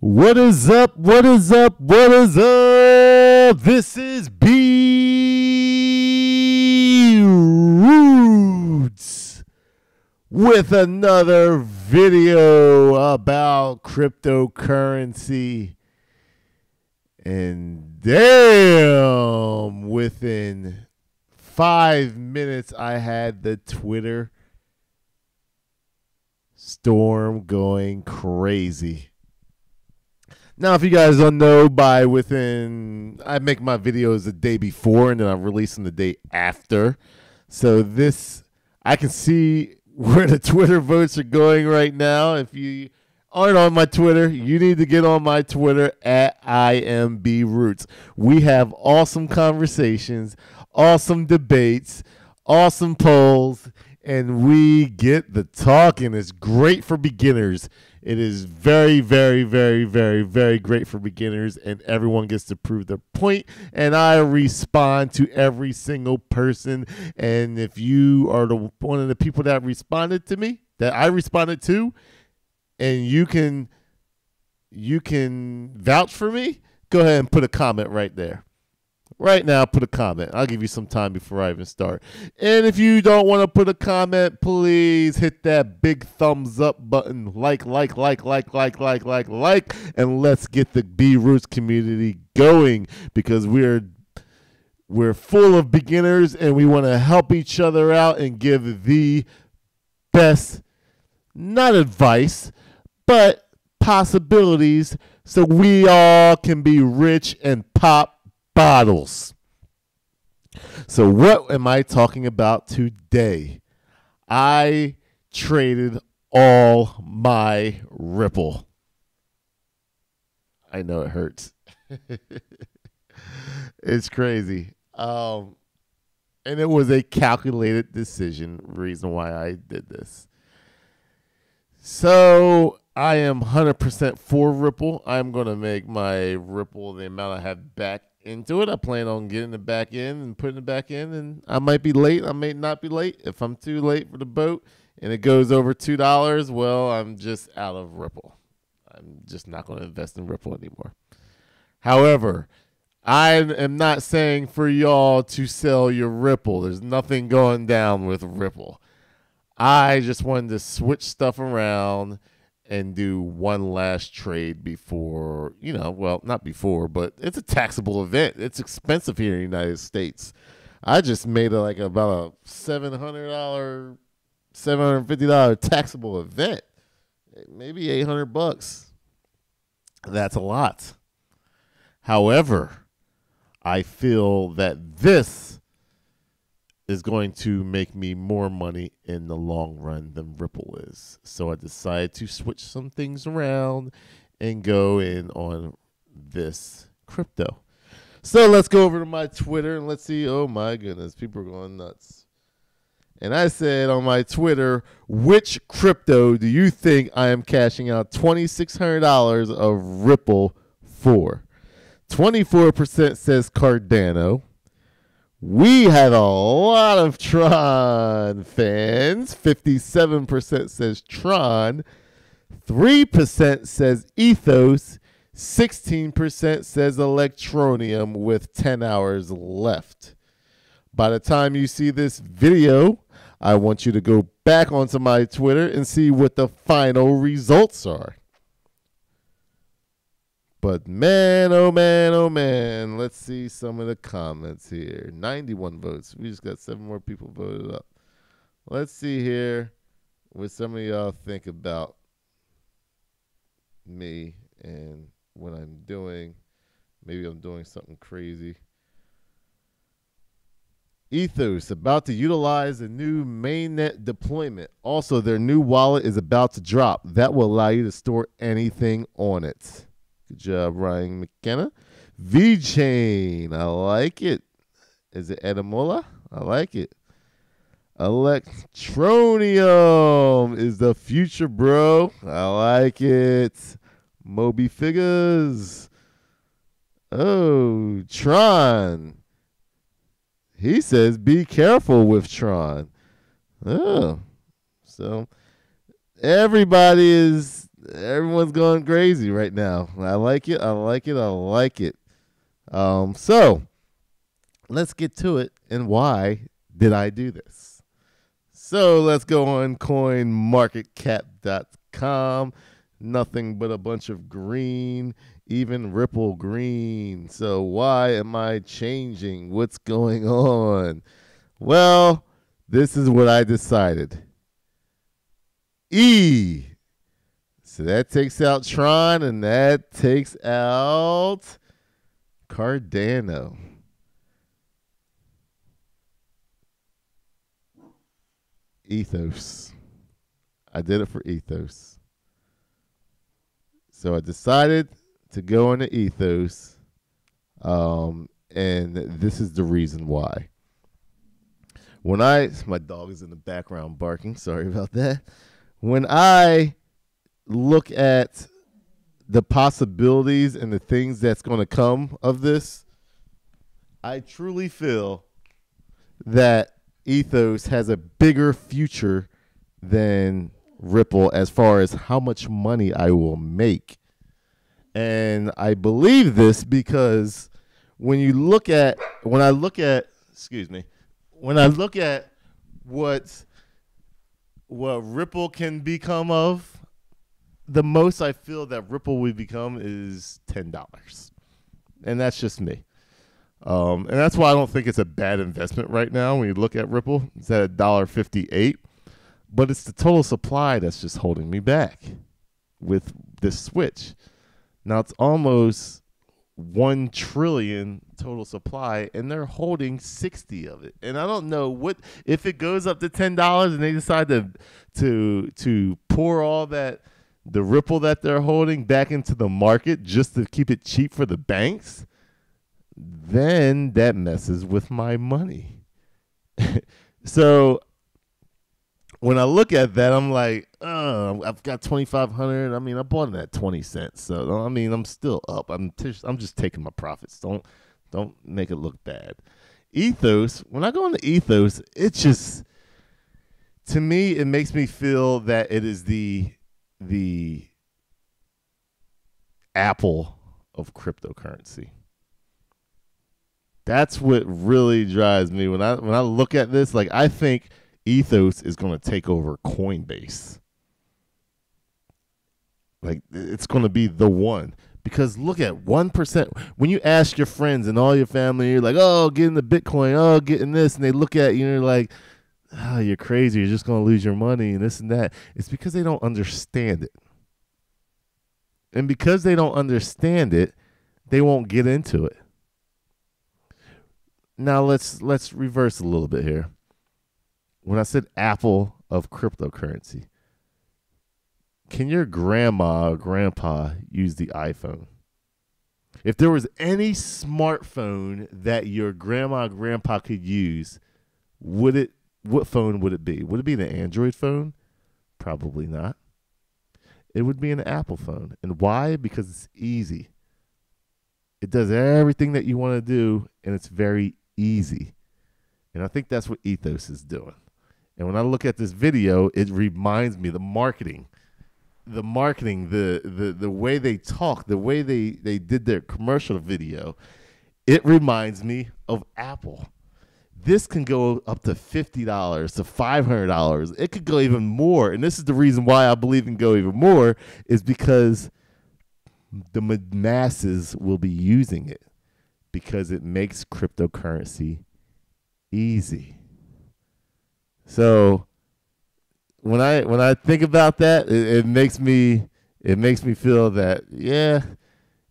What is up? What is up? What is up? This is B Roots with another video about cryptocurrency. And damn, within 5 minutes, I had the Twitter storm going crazy. Now, if you guys don't know, I make my videos the day before and then I release them the day after. So I can see where the Twitter votes are going right now. If you aren't on my Twitter, you need to get on my Twitter at IMBRoots. We have awesome conversations, awesome debates, awesome polls, and we get the talking. It's great for beginners. It is very, very, very, very, very great for beginners, and everyone gets to prove their point, and I respond to every single person. And if you are one of the people that responded to me, that I responded to, and you can vouch for me, go ahead and put a comment right there. Right now, put a comment. I'll give you some time before I even start. And if you don't want to put a comment, please hit that big thumbs up button. Like, and let's get the B Roots community going, because we're full of beginners and we want to help each other out and give the best, not advice, but possibilities so we all can be rich and pop bottles. So what am I talking about today? I traded all my Ripple. I know it hurts. It's crazy. And it was a calculated decision, reason why I did this. So I am 100% for Ripple. I'm going to make my Ripple the amount I have back into it. I plan on getting it back in and putting it back in, and I might be late. I may not be late. If I'm too late for the boat and it goes over $2, well, I'm just out of Ripple. I'm just not going to invest in Ripple anymore. However, I am not saying for y'all to sell your Ripple. There's nothing going down with Ripple. I just wanted to switch stuff around and do one last trade before, well, not before, but it's a taxable event. It's expensive here in the United States. I just made about a $700, $750 taxable event. Maybe $800. That's a lot. However, I feel that this is going to make me more money in the long run than Ripple is. So I decided to switch some things around and go in on this crypto. So let's go over to my Twitter and let's see. Oh my goodness, people are going nuts. And I said on my Twitter, which crypto do you think I am cashing out $2,600 of Ripple for? 24% says Cardano. We had a lot of Tron fans. 57% says Tron. 3% says Ethos. 16% says Electronium with 10 hours left. By the time you see this video, I want you to go back onto my Twitter and see what the final results are. But man, oh man, let's see some of the comments here. 91 votes. We just got 7 more people voted up. Let's see here what some of y'all think about me and what I'm doing. Maybe I'm doing something crazy. Ethos, about to utilize a new mainnet deployment. Also, their new wallet is about to drop. That will allow you to store anything on it. Good job, Ryan McKenna. VChain, I like it. Is it Edamola? I like it. Electronium is the future, bro. I like it. Moby Figures. Oh, Tron. He says be careful with Tron. Oh, so everybody is Everyone's going crazy right now. I like it. I like it. I like it. So let's get to it. And why did I do this? So let's go on coinmarketcap.com. Nothing but a bunch of green, even Ripple green. So why am I changing? What's going on? Well, this is what I decided. E. So that takes out Tron and that takes out Cardano. Ethos. I did it for Ethos. So I decided to go into Ethos, and this is the reason why. My dog is in the background barking. Sorry about that. When I look at the possibilities and the things that's going to come of this, I truly feel that Ethos has a bigger future than Ripple as far as how much money I will make. And I believe this because when I look at what Ripple can become of, the most I feel that Ripple would become is $10. And that's just me. And that's why I don't think it's a bad investment right now. When you look at Ripple, it's at $1.58. But it's the total supply that's just holding me back with this switch. Now it's almost 1 trillion total supply, and they're holding 60 of it. And I don't know what if it goes up to $10 and they decide to pour all that the Ripple that they're holding back into the market just to keep it cheap for the banks, then that messes with my money. So when I look at that, I'm like, I've got 2,500. I mean, I bought it at 20 cents. So I mean, I'm still up. I'm just taking my profits. Don't make it look bad. Ethos, when I go into Ethos, it just, to me, it makes me feel that it is the Apple of cryptocurrency. That's what really drives me when I look at this. Like, I think Ethos is going to take over Coinbase. Like, it's going to be the one. Because look at 1%. When you ask your friends and all your family, you're like, oh, get into Bitcoin, oh, get in this. And they look at you and you're like, oh, you're crazy. You're just going to lose your money and this and that. It's because they don't understand it. And because they don't understand it, they won't get into it. Now, let's reverse a little bit here. When I said Apple of cryptocurrency, can your grandma or grandpa use the iPhone? If there was any smartphone that your grandma or grandpa could use, what phone would it be? Would it be an Android phone? Probably not. It would be an Apple phone. And why? Because it's easy. It does everything that you want to do, and it's very easy. And I think that's what Ethos is doing. And when I look at this video, it reminds me the marketing, the way they talk, the way they did their commercial video, it reminds me of Apple. This can go up to $50 to $500. It could go even more. And this is the reason why I believe in go even more, is because the masses will be using it because it makes cryptocurrency easy. So when I think about that, it makes me feel that, yeah,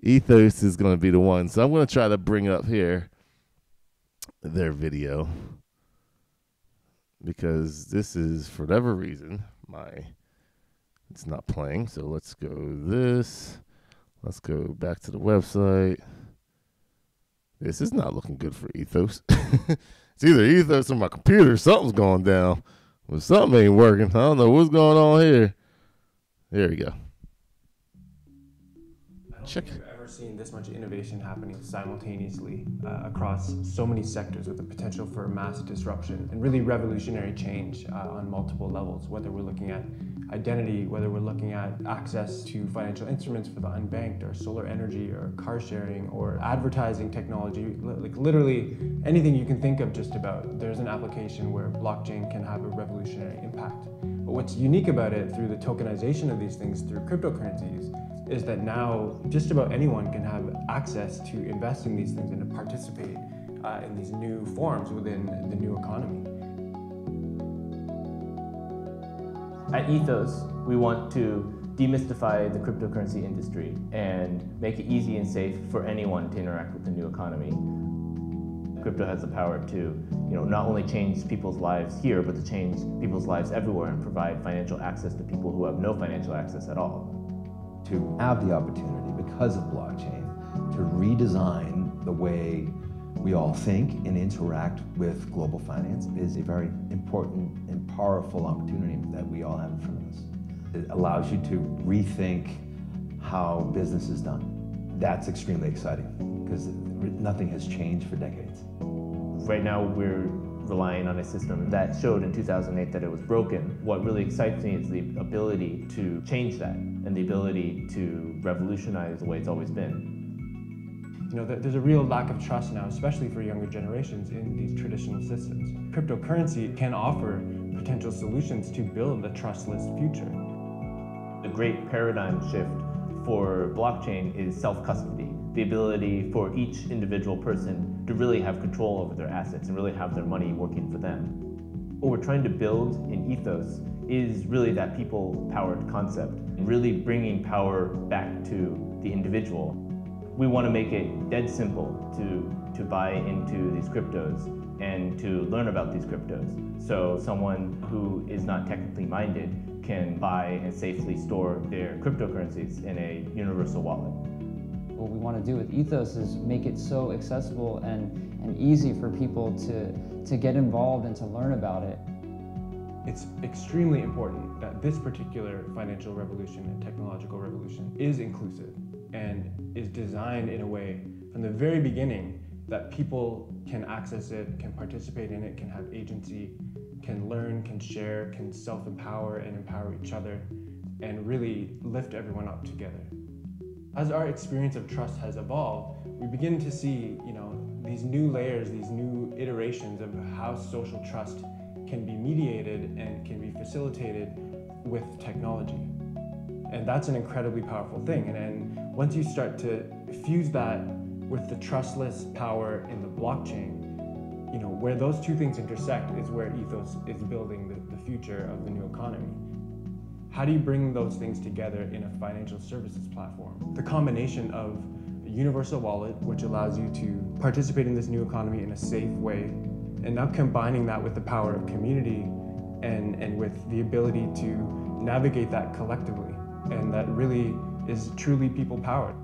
Ethos is going to be the one. So I'm going to try to bring up here their video, because this is, for whatever reason, it's not playing. So let's go this. Let's go back to the website. This is not looking good for Ethos. It's either Ethos or my computer. Something's going down. Well, something ain't working. I don't know what's going on here. There we go. Check. I've never seen this much innovation happening simultaneously across so many sectors, with the potential for mass disruption and really revolutionary change on multiple levels, whether we're looking at identity, whether we're looking at access to financial instruments for the unbanked, or solar energy, or car sharing, or advertising technology, like literally anything you can think of just about, there's an application where blockchain can have a revolutionary impact. But what's unique about it through the tokenization of these things through cryptocurrencies is that now just about anyone can have access to invest in these things and to participate in these new forms within the new economy. At Ethos, we want to demystify the cryptocurrency industry and make it easy and safe for anyone to interact with the new economy. Crypto has the power to, not only change people's lives here, but to change people's lives everywhere and provide financial access to people who have no financial access at all. To have the opportunity, because of blockchain, to redesign the way we all think and interact with global finance is a very important and powerful opportunity that we all have in front of us. It allows you to rethink how business is done. That's extremely exciting because nothing has changed for decades. Right now we're relying on a system that showed in 2008 that it was broken. What really excites me is the ability to change that and the ability to revolutionize the way it's always been. There's a real lack of trust now, especially for younger generations, in these traditional systems. Cryptocurrency can offer potential solutions to build a trustless future. The great paradigm shift for blockchain is self-custody, the ability for each individual person to really have control over their assets and really have their money working for them. What we're trying to build in Ethos is really that people-powered concept, and really bringing power back to the individual. We want to make it dead simple to buy into these cryptos and to learn about these cryptos. So someone who is not technically minded can buy and safely store their cryptocurrencies in a universal wallet. What we want to do with Ethos is make it so accessible and easy for people to get involved and to learn about it. It's extremely important that this particular financial revolution and technological revolution is inclusive and is designed in a way from the very beginning that people can access it, can participate in it, can have agency, can learn, can share, can self-empower and empower each other, and really lift everyone up together. As our experience of trust has evolved, we begin to see, these new layers, these new iterations of how social trust can be mediated and can be facilitated with technology. And that's an incredibly powerful thing. And once you start to fuse that with the trustless power in the blockchain, where those two things intersect is where Ethos is building the future of the new economy. How do you bring those things together in a financial services platform? The combination of a universal wallet, which allows you to participate in this new economy in a safe way, and now combining that with the power of community and with the ability to navigate that collectively. And that really is truly people-powered.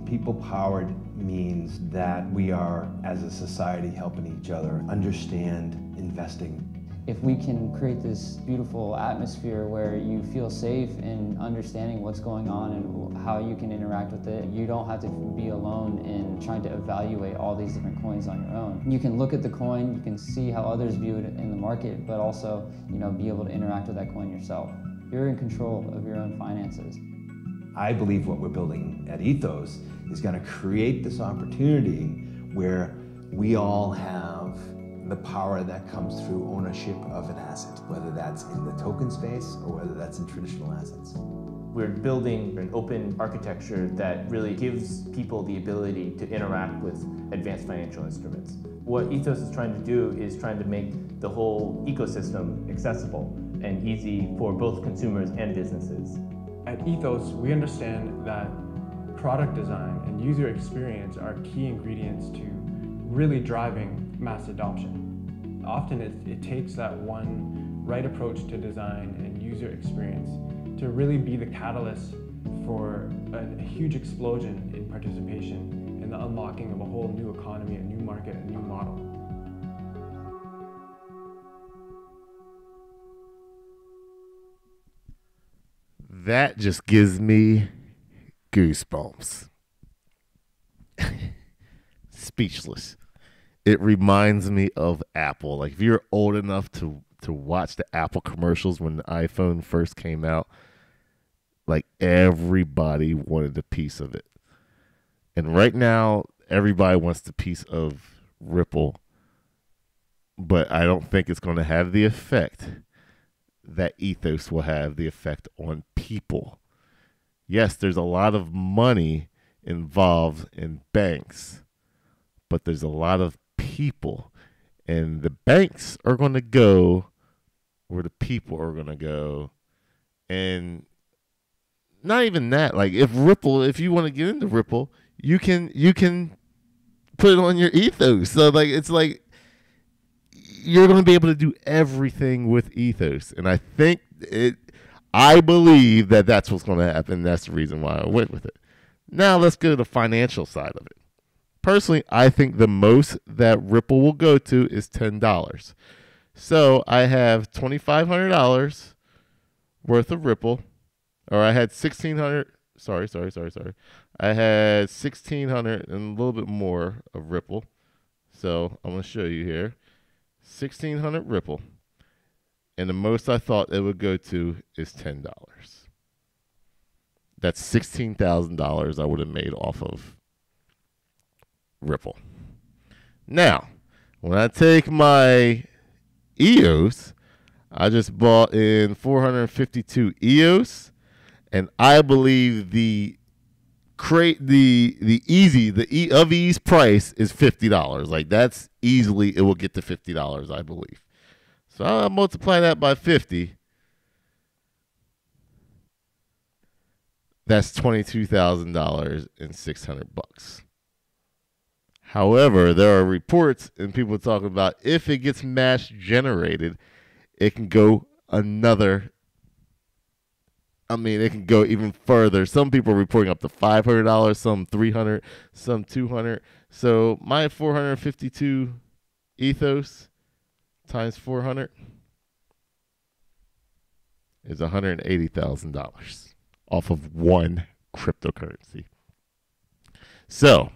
People-powered means that we are, as a society, helping each other understand investing. If we can create this beautiful atmosphere where you feel safe in understanding what's going on and how you can interact with it, you don't have to be alone in trying to evaluate all these different coins on your own. You can look at the coin, you can see how others view it in the market, but also, be able to interact with that coin yourself. You're in control of your own finances. I believe what we're building at Ethos is going to create this opportunity where we all have the power that comes through ownership of an asset, whether that's in the token space or whether that's in traditional assets. We're building an open architecture that really gives people the ability to interact with advanced financial instruments. What Ethos is trying to do is trying to make the whole ecosystem accessible and easy for both consumers and businesses. At Ethos, we understand that product design and user experience are key ingredients to really driving mass adoption. Often it takes that one right approach to design and user experience to really be the catalyst for a huge explosion in participation and the unlocking of a whole new economy, a new market, a new model. That just gives me goosebumps. Speechless. It reminds me of Apple. Like, if you're old enough to to watch the Apple commercials when the iPhone first came out. Like, everybody wanted a piece of it. And right now, everybody wants the piece of Ripple. But I don't think it's going to have the effect that Ethos will have, the effect on people. Yes, there's a lot of money involved in banks, but there's a lot of people. And the banks are going to go where the people are going to go. And not even that. Like, if you want to get into Ripple, you can put it on your Ethos. So, like, it's like you're going to be able to do everything with Ethos. And I believe that that's what's going to happen. That's the reason why I went with it. Now let's go to the financial side of it. Personally, I think the most that Ripple will go to is $10. So I have $2,500 worth of Ripple, or I had $1,600. Sorry. I had $1,600 and a little bit more of Ripple. So I'm going to show you here. 1,600 Ripple. And the most I thought it would go to is $10. That's $16,000 I would have made off of Ripple. Now, when I take my EOS, I just bought in 452 EOS, and I believe the ease price is $50. Like, that's easily, it will get to $50, I believe. So I'll multiply that by 50. That's $22,000 and $600. However, there are reports and people talking about if it gets mass generated, it can go it can go even further. Some people are reporting up to $500, some $300, some $200. So my 452 Ethos times 400 is $180,000 off of one cryptocurrency. So,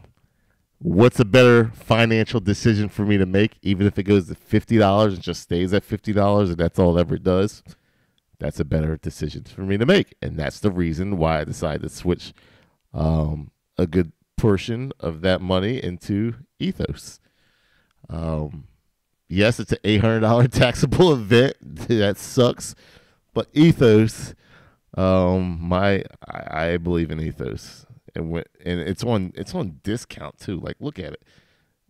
what's a better financial decision for me to make, even if it goes to $50 and just stays at $50 and that's all it ever does? That's a better decision for me to make. And that's the reason why I decided to switch a good portion of that money into Ethos. Yes, it's an $800 taxable event. That sucks. But Ethos, I believe in Ethos. And it's on discount too. Like, look at it.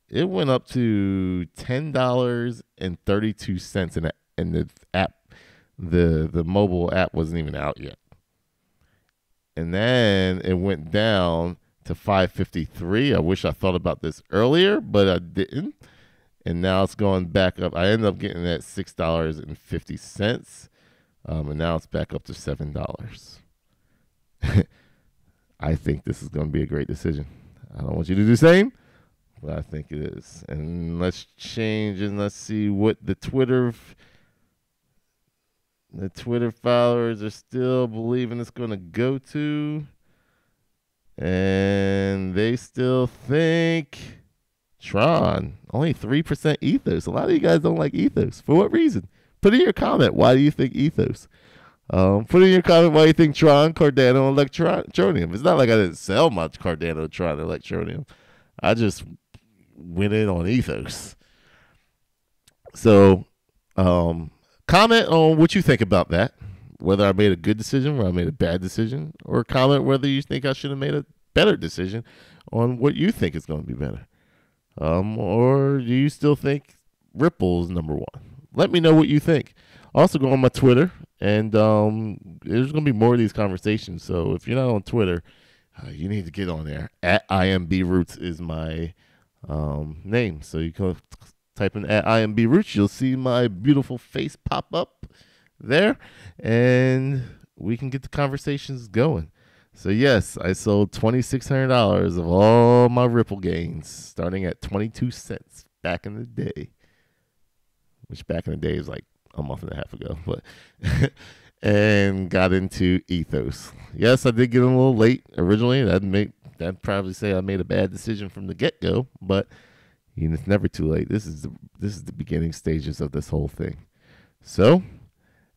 It went up to $10.32 in the app. The mobile app wasn't even out yet. And then it went down to $5.53. I wish I thought about this earlier, but I didn't. And now it's going back up. I ended up getting it at $6.50. And now it's back up to $7. I think this is going to be a great decision. I don't want you to do the same, but I think it is. And let's change and let's see what the Twitter followers are still believing it's going to go to. And they still think Tron, only 3% Ethos. A lot of you guys don't like Ethos. For what reason? Put in your comment, why do you think Ethos? Put in your comment why you think Tron, Cardano, and Electroneum. It's not like I didn't sell much Cardano, Tron, and Electroneum. I just went in on Ethos. So, comment on what you think about that. Whether I made a good decision, whether I made a bad decision, or comment whether you think I should have made a better decision on what you think is going to be better. Or do you still think Ripple is number one? Let me know what you think. Also, go on my Twitter, and there's going to be more of these conversations. So if you're not on Twitter, you need to get on there. At IMBRoots is my name. So you can type in at IMBRoots. You'll see my beautiful face pop up there, and we can get the conversations going. So yes, I sold $2,600 of all my Ripple gains, starting at 22 cents back in the day, which back in the day is like a month and a half ago, but and got into Ethos. Yes, I did get in a little late originally. That'd probably say I made a bad decision from the get-go, but it's never too late. This is the beginning stages of this whole thing. So,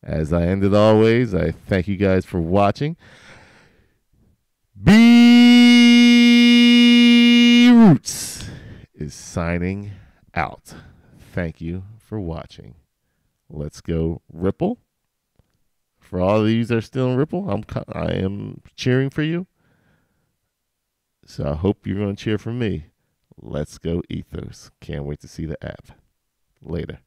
as I ended always, I thank you guys for watching. B Roots is signing out. Thank you for watching. Let's go Ripple. For all of you that are still in Ripple, I am cheering for you. So I hope you're going to cheer for me. Let's go Ethos. Can't wait to see the app. Later.